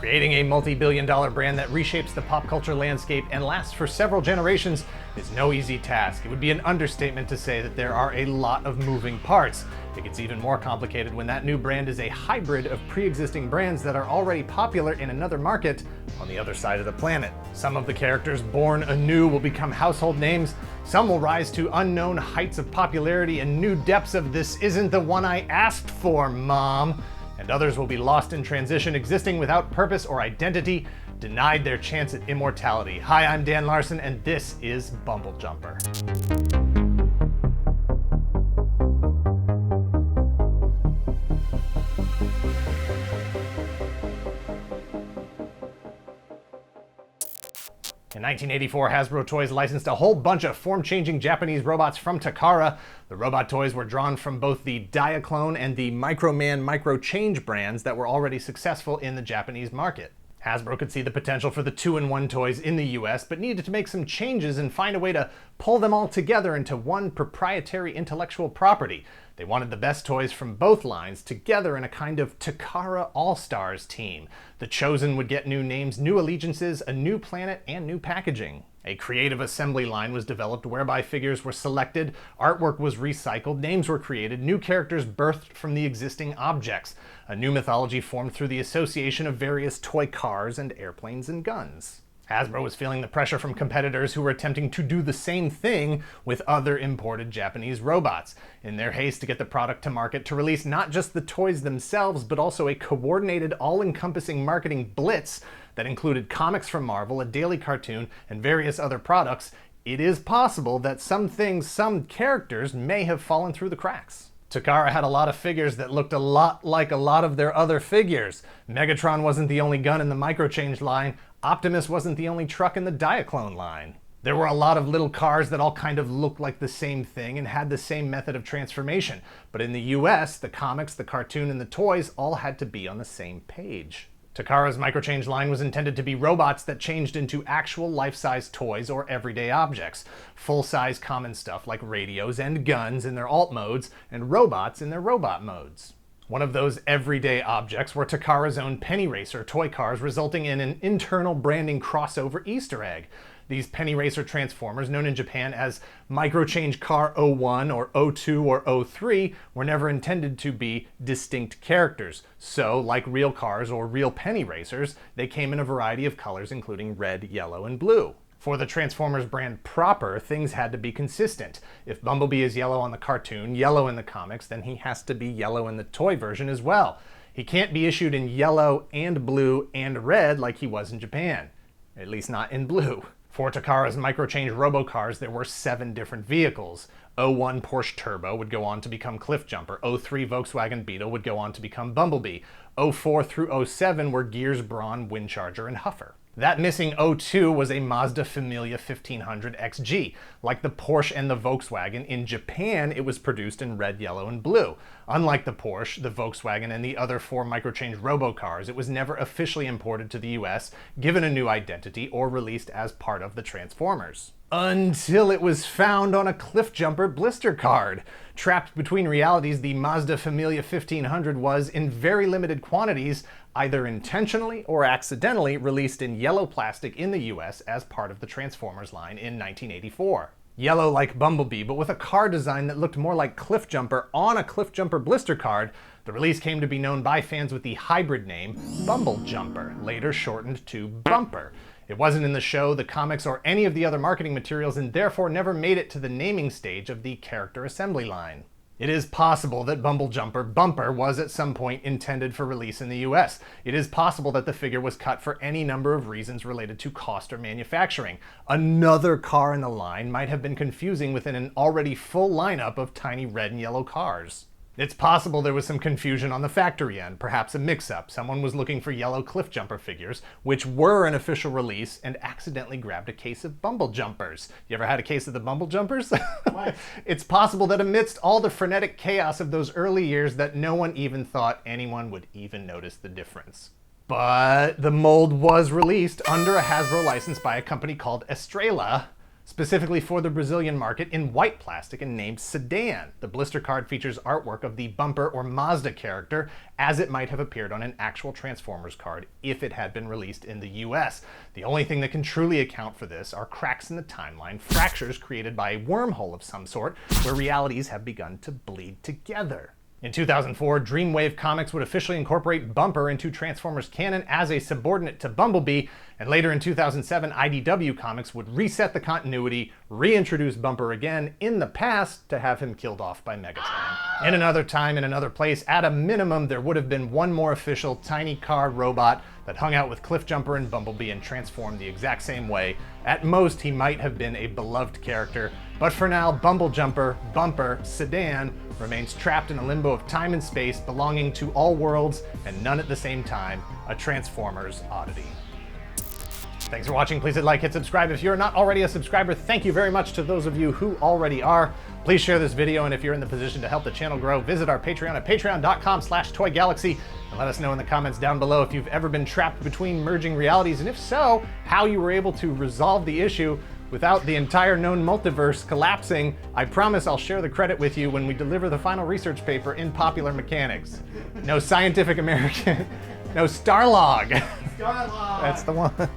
Creating a multi-billion-dollar brand that reshapes the pop culture landscape and lasts for several generations is no easy task. It would be an understatement to say that there are a lot of moving parts. It gets even more complicated when that new brand is a hybrid of pre-existing brands that are already popular in another market on the other side of the planet. Some of the characters born anew will become household names, some will rise to unknown heights of popularity and new depths of "this isn't the one I asked for, Mom," and others will be lost in transition, existing without purpose or identity, denied their chance at immortality. Hi, I'm Dan Larson, and this is Bumblejumper. In 1984, Hasbro Toys licensed a whole bunch of form-changing Japanese robots from Takara. The robot toys were drawn from both the Diaclone and the Microman Microchange brands that were already successful in the Japanese market. Hasbro could see the potential for the 2-in-1 toys in the US, but needed to make some changes and find a way to pull them all together into one proprietary intellectual property. They wanted the best toys from both lines together in a kind of Takara All-Stars team. The Chosen would get new names, new allegiances, a new planet, and new packaging. A creative assembly line was developed whereby figures were selected, artwork was recycled, names were created, new characters birthed from the existing objects. A new mythology formed through the association of various toy cars and airplanes and guns. Hasbro was feeling the pressure from competitors who were attempting to do the same thing with other imported Japanese robots. In their haste to get the product to market, to release not just the toys themselves, but also a coordinated, all-encompassing marketing blitz that included comics from Marvel, a daily cartoon, and various other products, it is possible that some characters may have fallen through the cracks. Takara had a lot of figures that looked a lot like a lot of their other figures. Megatron wasn't the only gun in the Microchange line. Optimus wasn't the only truck in the Diaclone line. There were a lot of little cars that all kind of looked like the same thing and had the same method of transformation. But in the US, the comics, the cartoon, and the toys all had to be on the same page. Takara's Microchange line was intended to be robots that changed into actual life-size toys or everyday objects. Full-size common stuff like radios and guns in their alt modes, and robots in their robot modes. One of those everyday objects were Takara's own Penny Racer toy cars, resulting in an internal branding crossover Easter egg. These Penny Racer Transformers, known in Japan as Microchange Car 01 or 02 or 03, were never intended to be distinct characters. So, like real cars or real Penny Racers, they came in a variety of colors including red, yellow, and blue. For the Transformers brand proper, things had to be consistent. If Bumblebee is yellow on the cartoon, yellow in the comics, then he has to be yellow in the toy version as well. He can't be issued in yellow and blue and red like he was in Japan. At least not in blue. For Takara's Microchange Robocars, there were 7 different vehicles. 01 Porsche Turbo would go on to become Cliffjumper. 03 Volkswagen Beetle would go on to become Bumblebee. 04 through 07 were Gears, Brawn, Windcharger, and Huffer. That missing 02 was a Mazda Familia 1500 XG. Like the Porsche and the Volkswagen, in Japan it was produced in red, yellow, and blue. Unlike the Porsche, the Volkswagen, and the other 4 Microchange Robocars, it was never officially imported to the US, given a new identity, or released as part of the Transformers. Until it was found on a Cliffjumper blister card. Trapped between realities, the Mazda Familia 1500 was, in very limited quantities, either intentionally or accidentally released in yellow plastic in the US as part of the Transformers line in 1984. Yellow like Bumblebee, but with a car design that looked more like Cliffjumper on a Cliffjumper blister card, the release came to be known by fans with the hybrid name Bumblejumper, later shortened to Bumper. It wasn't in the show, the comics, or any of the other marketing materials, and therefore never made it to the naming stage of the character assembly line. It is possible that Bumblejumper Bumper was at some point intended for release in the US. It is possible that the figure was cut for any number of reasons related to cost or manufacturing. Another car in the line might have been confusing within an already full lineup of tiny red and yellow cars. It's possible there was some confusion on the factory end, perhaps a mix-up. Someone was looking for yellow Cliffjumper figures, which were an official release, and accidentally grabbed a case of Bumblejumpers. You ever had a case of the Bumblejumpers? What? It's possible that amidst all the frenetic chaos of those early years that no one even thought anyone would even notice the difference. But the mold was released under a Hasbro license by a company called Estrella specifically for the Brazilian market in white plastic and named Sedan. The blister card features artwork of the Bumper or Mazda character as it might have appeared on an actual Transformers card if it had been released in the US. The only thing that can truly account for this are cracks in the timeline, fractures created by a wormhole of some sort where realities have begun to bleed together. In 2004, Dreamwave Comics would officially incorporate Bumper into Transformers canon as a subordinate to Bumblebee, and later in 2007, IDW Comics would reset the continuity, reintroduce Bumper again in the past to have him killed off by Megatron. In another time, in another place, at a minimum, there would have been one more official tiny car robot that hung out with Cliffjumper and Bumblebee and transformed the exact same way. At most, he might have been a beloved character, but for now, Bumblejumper Bumper Sedan remains trapped in a limbo of time and space belonging to all worlds and none at the same time, a Transformers oddity. Thanks for watching. Please hit like, hit subscribe. If you're not already a subscriber, thank you very much to those of you who already are. Please share this video, and if you're in the position to help the channel grow, visit our Patreon at patreon.com/toygalaxy and let us know in the comments down below if you've ever been trapped between merging realities, and if so, how you were able to resolve the issue without the entire known multiverse collapsing. I promise I'll share the credit with you when we deliver the final research paper in Popular Mechanics. No Scientific American, no Starlog. Starlog. That's the one.